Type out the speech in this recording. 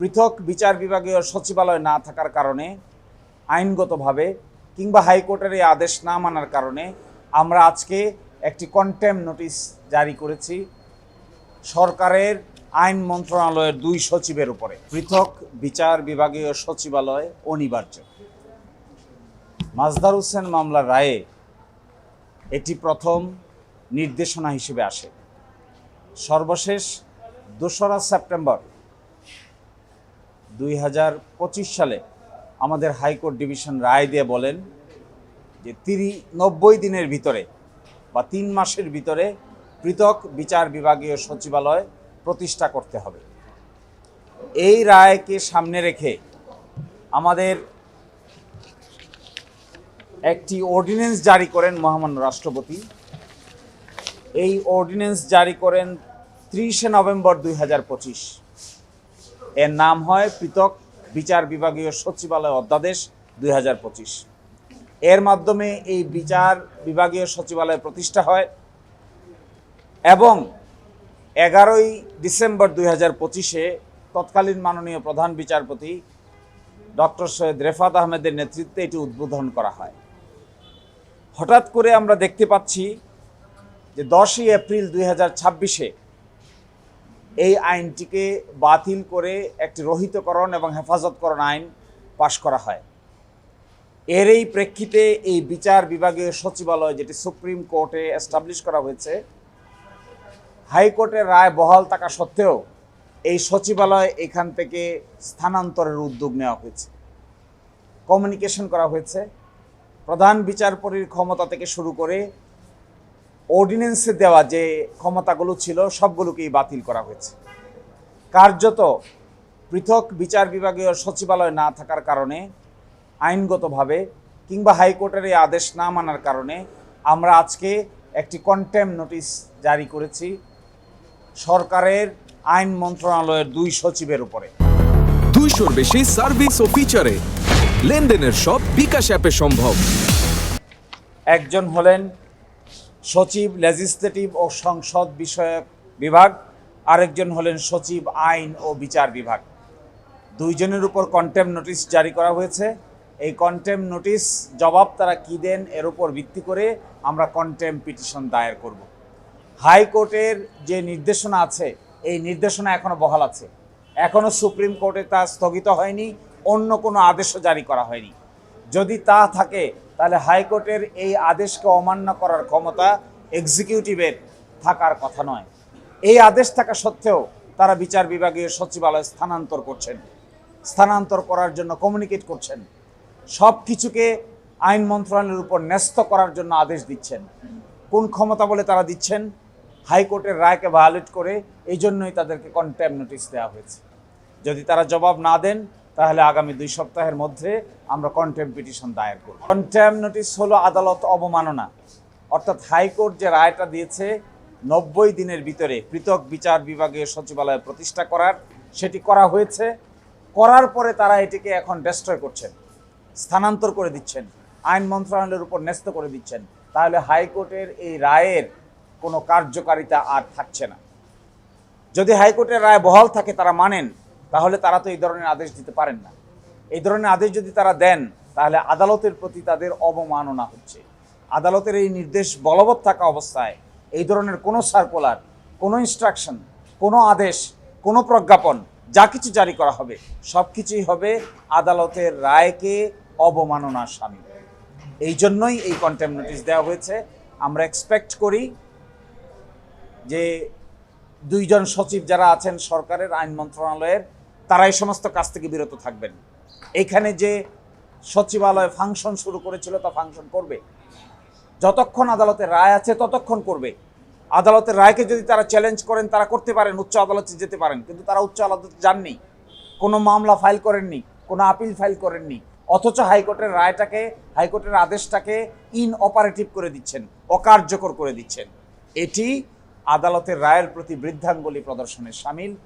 পৃথক বিচার বিভাগীয় সচিবালয় না থাকার কারণে আইনগতভাবে কিংবা হাইকোর্টের এই আদেশ না মানার কারণে আমরা আজকে একটি কন্টেম নোটিশ জারি করেছি সরকারের আইন মন্ত্রণালয়ের ২ সচিবের উপরে। পৃথক বিচার বিভাগীয় সচিবালয় অনিবার্য। মাজদার হোসেন মামলার রায়ে এটি প্রথম নির্দেশনা হিসেবে আসে। সর্বশেষ ২রা সেপ্টেম্বর ২০২৫ সালে আমাদের হাইকোর্ট ডিভিশন রায় দিয়ে বলেন যে ৯০ দিনের ভিতরে বা ৩ মাসের ভিতরে পৃথক বিচার বিভাগীয় সচিবালয় প্রতিষ্ঠা করতে হবে। এই রায়কে সামনে রেখে আমাদের একটি অর্ডিন্যান্স জারি করেন মহামান্য রাষ্ট্রপতি। এই অর্ডিন্যান্স জারি করেন ৩০শে নভেম্বর ২০২৫। এর নাম হয় পৃথক বিচার বিভাগীয় সচিবালয় অধ্যাদেশ ২০২৫। এর মাধ্যমে এই বিচার বিভাগীয় সচিবালয় প্রতিষ্ঠা হয় এবং ১১ই ডিসেম্বর ২০২৫-এ তৎকালীন মাননীয় প্রধান বিচারপতি ডক্টর সৈয়দ রেফাত আহমেদের নেতৃত্বে এটি উদ্বোধন করা হয়। হঠাৎ করে আমরা দেখতে পাচ্ছি যে ১০ই এপ্রিল ২০২৬-এ এই আইনটিকে বাতিল করে একটি রহিতকরণ এবং হেফাজতকরণ আইন পাশ করা হয়। এর এই প্রেক্ষিতে এই বিচার বিভাগীয় সচিবালয়, যেটি সুপ্রিম কোর্টে এস্টাবলিশ করা হয়েছে, হাইকোর্টের রায় বহাল থাকা সত্ত্বেও এই সচিবালয় এখান থেকে স্থানান্তরের উদ্যোগ নেওয়া হয়েছে। কমিউনিকেশন করা হয়েছে। প্রধান বিচারপতির ক্ষমতা থেকে শুরু করে অর্ডিন্যান্সে দেওয়া যে ক্ষমতাগুলো ছিল সবগুলোকেই বাতিল করা হয়েছে। কার্যত পৃথক বিচার বিভাগীয় সচিবালয় না থাকার কারণে আইনগতভাবে কিংবা হাইকোর্টের এই আদেশ না মানার কারণে আমরা আজকে একটি কন্টেম নোটিশ জারি করেছি সরকারের আইন মন্ত্রণালয়ের ২ সচিবের উপরে। ২০০-র বেশি সার্ভিস ও ফিচারে লেনদেনের সব বিকাশ অ্যাপে সম্ভব। একজন হলেন সচিব লেজিসলেটিভ ও সংসদ বিষয়ক বিভাগ, আরেকজন হলেন সচিব আইন ও বিচার বিভাগ। ২ জনের উপর কন্টেম নোটিশ জারি করা হয়েছে। এই কন্টেম নোটিশ জবাব তারা কী দেন এর উপর ভিত্তি করে আমরা কন্টেম পিটিশন দায়ের করব। হাইকোর্টের যে নির্দেশনা আছে এই নির্দেশনা এখনও বহাল আছে। এখনও সুপ্রিম কোর্টে তা স্থগিত হয়নি, অন্য কোনো আদেশও জারি করা হয়নি। যদি তা থাকে তাহলে হাইকোর্টের এই আদেশকে অমান্য করার ক্ষমতা এক্সিকিউটিভের থাকার কথা নয়। এই আদেশ থাকা সত্ত্বেও তারা বিচার বিভাগীয় সচিবালয় স্থানান্তর করছেন, স্থানান্তর করার জন্য কমিউনিকেট করছেন, সব কিছুকে আইন মন্ত্রণালয়ের উপর ন্যস্ত করার জন্য আদেশ দিচ্ছেন। কোন ক্ষমতা বলে তারা দিচ্ছেন? হাইকোর্টের রায়কে ভায়োলেট করে। এই জন্যই তাদেরকে কন্টেম নোটিশ দেওয়া হয়েছে। যদি তারা জবাব না দেন তাহলে আগামী ২ সপ্তাহের মধ্যে আমরা কন্টেম পিটিশন দায়ের করব। কন্টেম নোটিশ হলো আদালত অবমাননা, অর্থাৎ হাইকোর্ট যে রায়টা দিয়েছে ৯০ দিনের ভিতরে পৃথক বিচার বিভাগীয় সচিবালয় প্রতিষ্ঠা করার, সেটি করা হয়েছে। করার পরে তারা এটিকে এখন ডেস্ট্রয় করছেন, স্থানান্তর করে দিচ্ছেন, আইন মন্ত্রণালয়ের উপর ন্যস্ত করে দিচ্ছেন। তাহলে হাইকোর্টের এই রায়ের কোনো কার্যকারিতা আর থাকছে না। যদি হাইকোর্টের রায় বহাল থাকে, তারা মানেন, তাহলে তারা তো এই ধরনের আদেশ দিতে পারেন না। এই ধরনের আদেশ যদি তারা দেন তাহলে আদালতের প্রতি তাদের অবমাননা হচ্ছে। আদালতের এই নির্দেশ বলবৎ থাকা অবস্থায় এই ধরনের কোনো সার্কুলার, কোনো ইনস্ট্রাকশন, কোনো আদেশ, কোনো প্রজ্ঞাপন যা কিছু জারি করা হবে সব কিছুই হবে আদালতের রায়কে অবমাননার শামিল। এই জন্যই এই কন্টেম নোটিশ দেওয়া হয়েছে। আমরা এক্সপেক্ট করি যে ২ জন সচিব যারা আছেন সরকারের আইন মন্ত্রণালয়ের, তারা এই সমস্ত কাজ থেকে বিরত থাকবেন। এখানে যে সচিবালয় ফাংশন শুরু করেছিল তা ফাংশন করবে। যতক্ষণ আদালতের রায় আছে ততক্ষণ করবে। আদালতের রায়কে যদি তারা চ্যালেঞ্জ করেন তারা করতে পারেন, উচ্চ আদালতে যেতে পারেন, কিন্তু তারা উচ্চ আদালতে যাননি, কোনো মামলা ফাইল করেননি, কোনো আপিল ফাইল করেননি। অথচ হাইকোর্টের রায়টাকে, হাইকোর্টের আদেশটাকে ইনঅপারেটিভ করে দিচ্ছেন, অকার্যকর করে দিচ্ছেন। এটি আদালতের রায়ের প্রতি বৃদ্ধাঙ্গুলি প্রদর্শনের শামিল।